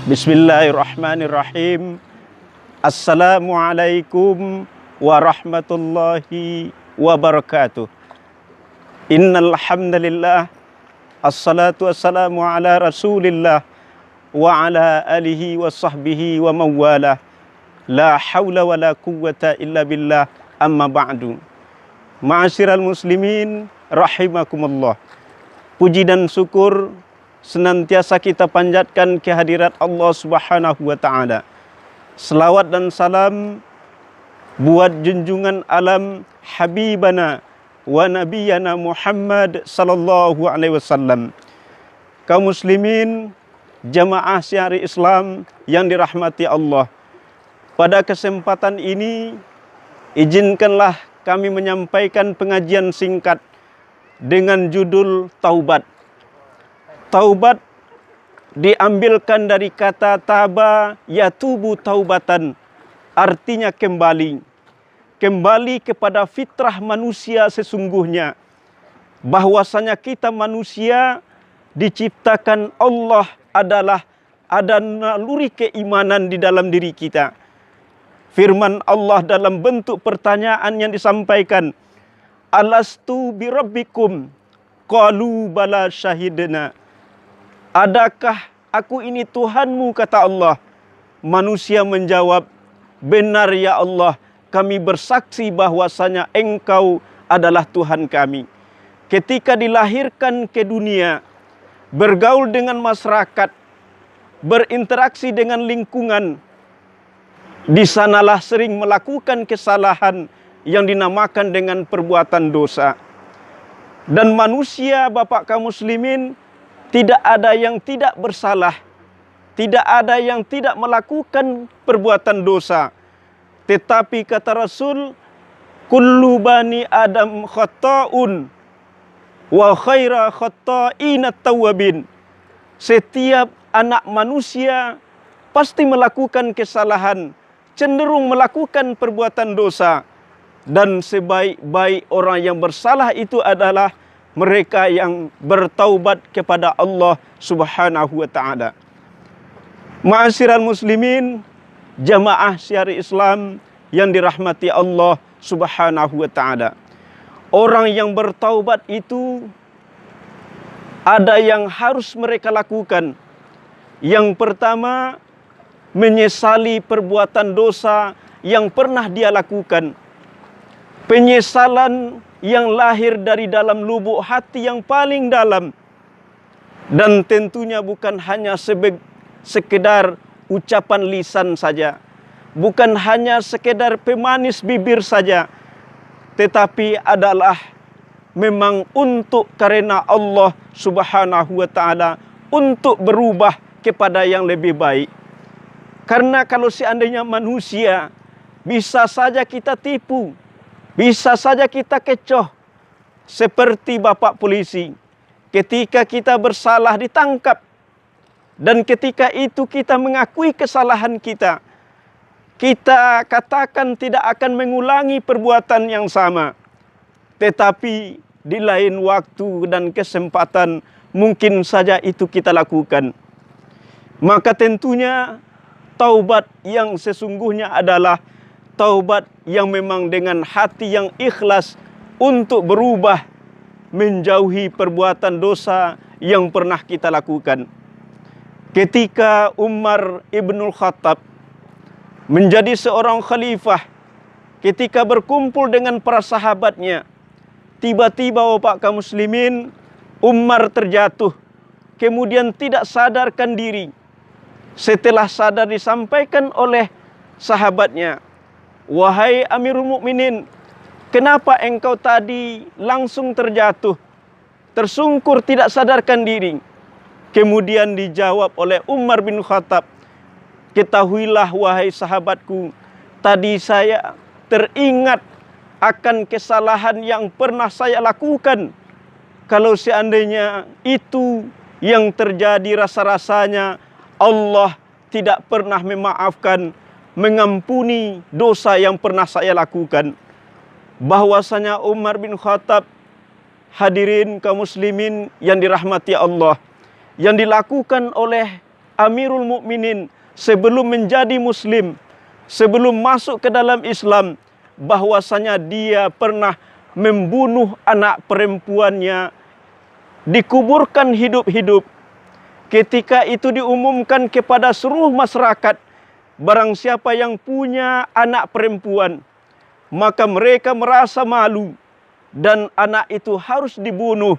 Bismillahirrahmanirrahim. Assalamualaikum warahmatullahi wabarakatuh. Innal hamdalillah, assalatu wassalamu ala Rasulillah wa ala alihi wa sahbihi wa mawala. La haula wa la quwwata illa billah, amma ba'du. Ma'asyiral muslimin rahimakumullah. Puji dan syukur senantiasa kita panjatkan kehadirat Allah Subhanahu wa taala. Selawat dan salam buat junjungan alam habibana wa nabiyana Muhammad sallallahu alaihi wasallam. Kaum muslimin, jamaah syari Islam yang dirahmati Allah. Pada kesempatan ini izinkanlah kami menyampaikan pengajian singkat dengan judul Taubat. Taubat diambilkan dari kata taba yatubu taubatan, artinya kembali. Kembali kepada fitrah manusia sesungguhnya. Bahwasanya kita manusia diciptakan Allah adalah ada naluri keimanan di dalam diri kita. Firman Allah dalam bentuk pertanyaan yang disampaikan, Alastu birabbikum? Qalu bala syahidna. Adakah aku ini Tuhanmu, kata Allah. Manusia menjawab, benar ya Allah, kami bersaksi bahwasanya Engkau adalah Tuhan kami. Ketika dilahirkan ke dunia, bergaul dengan masyarakat, berinteraksi dengan lingkungan, di sanalah sering melakukan kesalahan yang dinamakan dengan perbuatan dosa. Dan manusia, Bapak kaum muslimin, tidak ada yang tidak bersalah, tidak ada yang tidak melakukan perbuatan dosa. Tetapi kata Rasul, kullu bani Adam khata'un wa khaira khata'ina tawabin. Setiap anak manusia pasti melakukan kesalahan, cenderung melakukan perbuatan dosa. Dan sebaik-baik orang yang bersalah itu adalah mereka yang bertaubat kepada Allah Subhanahu wa taala. Ma'asyiral muslimin, jamaah syari Islam yang dirahmati Allah Subhanahu wa taala. Orang yang bertaubat itu ada yang harus mereka lakukan. Yang pertama, menyesali perbuatan dosa yang pernah dia lakukan. Penyesalan yang lahir dari dalam lubuk hati yang paling dalam. Dan tentunya bukan hanya sekedar ucapan lisan saja. Bukan hanya sekedar pemanis bibir saja. Tetapi adalah memang untuk karena Allah Subhanahu wa taala, untuk berubah kepada yang lebih baik. Karena kalau seandainya manusia, bisa saja kita tipu, bisa saja kita kecoh. Seperti Bapak polisi, ketika kita bersalah ditangkap. Dan ketika itu kita mengakui kesalahan kita. Kita katakan tidak akan mengulangi perbuatan yang sama. Tetapi di lain waktu dan kesempatan mungkin saja itu kita lakukan. Maka tentunya taubat yang sesungguhnya adalah taubat yang memang dengan hati yang ikhlas untuk berubah menjauhi perbuatan dosa yang pernah kita lakukan. Ketika Umar ibnul Khattab menjadi seorang khalifah, ketika berkumpul dengan para sahabatnya, tiba-tiba Bapak kaum muslimin, Umar terjatuh, kemudian tidak sadarkan diri. Setelah sadar disampaikan oleh sahabatnya, wahai Amirul Mukminin, kenapa engkau tadi langsung terjatuh, tersungkur, tidak sadarkan diri? Kemudian dijawab oleh Umar bin Khattab, ketahuilah wahai sahabatku, tadi saya teringat akan kesalahan yang pernah saya lakukan. Kalau seandainya itu yang terjadi, rasa-rasanya Allah tidak pernah memaafkan, mengampuni dosa yang pernah saya lakukan. Bahwasanya Umar bin Khattab, hadirin kaum muslimin yang dirahmati Allah, yang dilakukan oleh Amirul Mukminin sebelum menjadi Muslim, sebelum masuk ke dalam Islam, bahwasanya dia pernah membunuh anak perempuannya, dikuburkan hidup-hidup. Ketika itu diumumkan kepada seluruh masyarakat, barang siapa yang punya anak perempuan, maka mereka merasa malu dan anak itu harus dibunuh.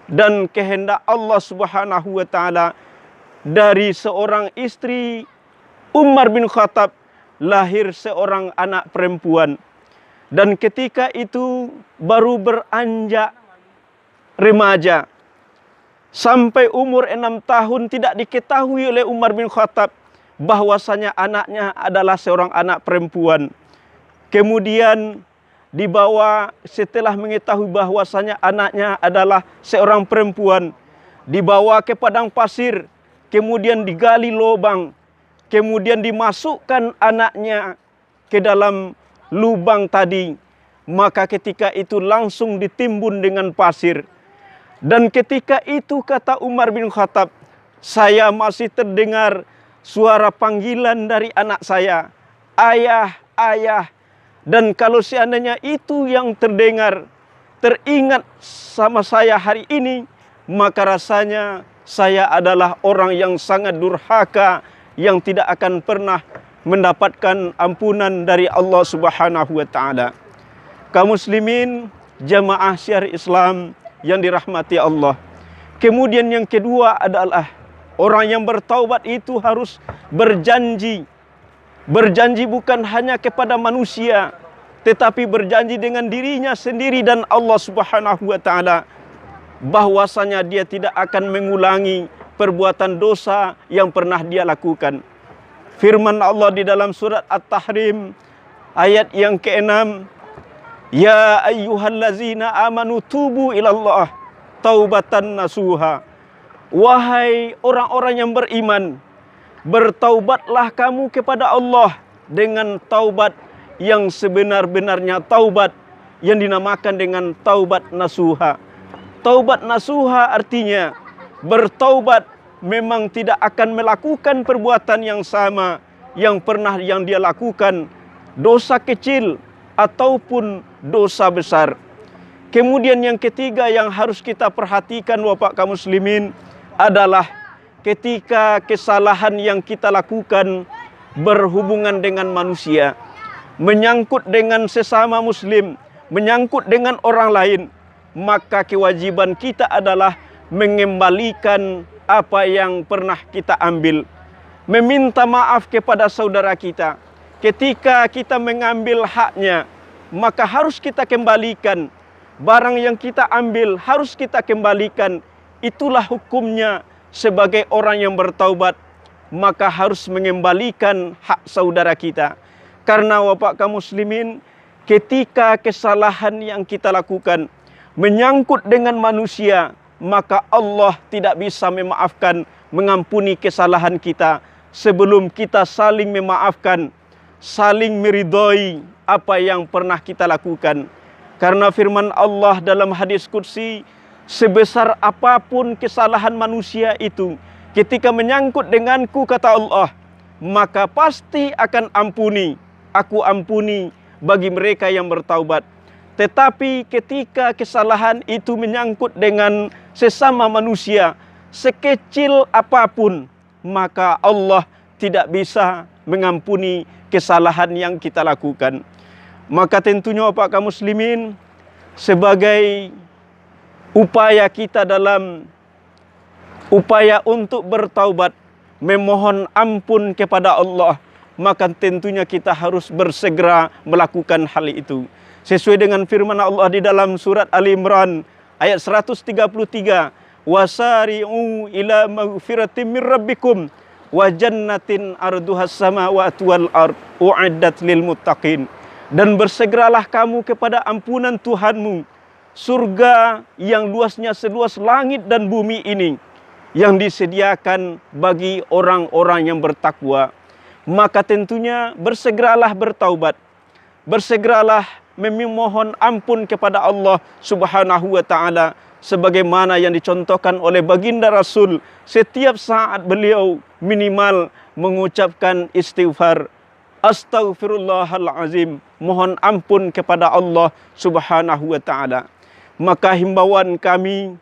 Dan kehendak Allah Subhanahu wa taala, dari seorang istri Umar bin Khattab lahir seorang anak perempuan. Dan ketika itu baru beranjak remaja. Sampai umur 6 tahun tidak diketahui oleh Umar bin Khattab bahwasanya anaknya adalah seorang anak perempuan. Kemudian dibawa, setelah mengetahui bahwasanya anaknya adalah seorang perempuan, dibawa ke padang pasir, kemudian digali lubang, kemudian dimasukkan anaknya ke dalam lubang tadi. Maka ketika itu langsung ditimbun dengan pasir. Dan ketika itu kata Umar bin Khattab, saya masih terdengar suara panggilan dari anak saya, ayah, ayah. Dan kalau seandainya itu yang terdengar, teringat sama saya hari ini, maka rasanya saya adalah orang yang sangat durhaka, yang tidak akan pernah mendapatkan ampunan dari Allah Subhanahu wa taala. Kaum muslimin, jamaah syiar Islam yang dirahmati Allah. Kemudian yang kedua adalah orang yang bertaubat itu harus berjanji. Berjanji bukan hanya kepada manusia, tetapi berjanji dengan dirinya sendiri dan Allah Subhanahu wa taala, bahwasanya dia tidak akan mengulangi perbuatan dosa yang pernah dia lakukan. Firman Allah di dalam surat At-Tahrim ayat yang ke-6, ya ayyuhallazina amanu tubu ilallah taubatan nasuha. Wahai orang-orang yang beriman, bertaubatlah kamu kepada Allah dengan taubat yang sebenar-benarnya taubat, yang dinamakan dengan taubat nasuha. Taubat nasuha artinya bertaubat memang tidak akan melakukan perbuatan yang sama yang pernah dia lakukan, dosa kecil ataupun dosa besar. Kemudian yang ketiga yang harus kita perhatikan Bapak kaum muslimin adalah ketika kesalahan yang kita lakukan berhubungan dengan manusia, menyangkut dengan sesama muslim, menyangkut dengan orang lain, maka kewajiban kita adalah mengembalikan apa yang pernah kita ambil, meminta maaf kepada saudara kita. Ketika kita mengambil haknya, maka harus kita kembalikan. Barang yang kita ambil harus kita kembalikan. Itulah hukumnya sebagai orang yang bertaubat, maka harus mengembalikan hak saudara kita. Karena Bapak kaum muslimin, ketika kesalahan yang kita lakukan menyangkut dengan manusia, maka Allah tidak bisa memaafkan, mengampuni kesalahan kita sebelum kita saling memaafkan, saling meridhoi apa yang pernah kita lakukan. Karena firman Allah dalam hadis qudsi, sebesar apapun kesalahan manusia itu, ketika menyangkut denganku, kata Allah, maka pasti akan ampuni. Aku ampuni bagi mereka yang bertaubat. Tetapi ketika kesalahan itu menyangkut dengan sesama manusia, sekecil apapun, maka Allah tidak bisa mengampuni kesalahan yang kita lakukan. Maka tentunya Bapak kaum muslimin, sebagai upaya kita dalam upaya untuk bertaubat, memohon ampun kepada Allah, maka tentunya kita harus bersegera melakukan hal itu. Sesuai dengan firman Allah di dalam surat Ali Imran ayat 133, wasari'u ila maghfiratin mir rabbikum wa jannatin arduhas samawati wal ard u'iddat lil muttaqin. Dan bersegeralah kamu kepada ampunan Tuhanmu, surga yang luasnya seluas langit dan bumi ini, yang disediakan bagi orang-orang yang bertakwa. Maka tentunya bersegeralah bertaubat, bersegeralah memohon ampun kepada Allah Subhanahu wa taala sebagaimana yang dicontohkan oleh baginda Rasul. Setiap saat beliau minimal mengucapkan istighfar, astaghfirullahalazim, mohon ampun kepada Allah Subhanahu wa taala. Maka himbauan kami,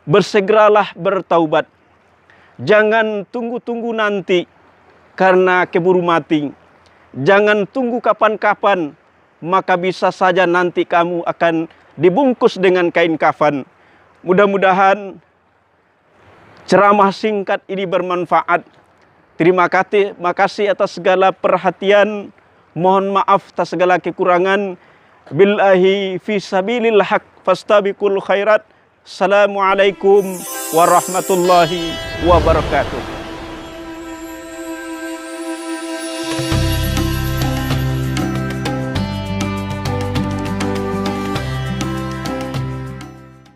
bersegeralah bertaubat. Jangan tunggu-tunggu nanti karena keburu mati. Jangan tunggu kapan-kapan, maka bisa saja nanti kamu akan dibungkus dengan kain kafan. Mudah-mudahan ceramah singkat ini bermanfaat. Terima kasih atas segala perhatian. Mohon maaf atas segala kekurangan. Billahi fi sabilil haq fastabiqul khairat. Assalamualaikum warahmatullahi wabarakatuh.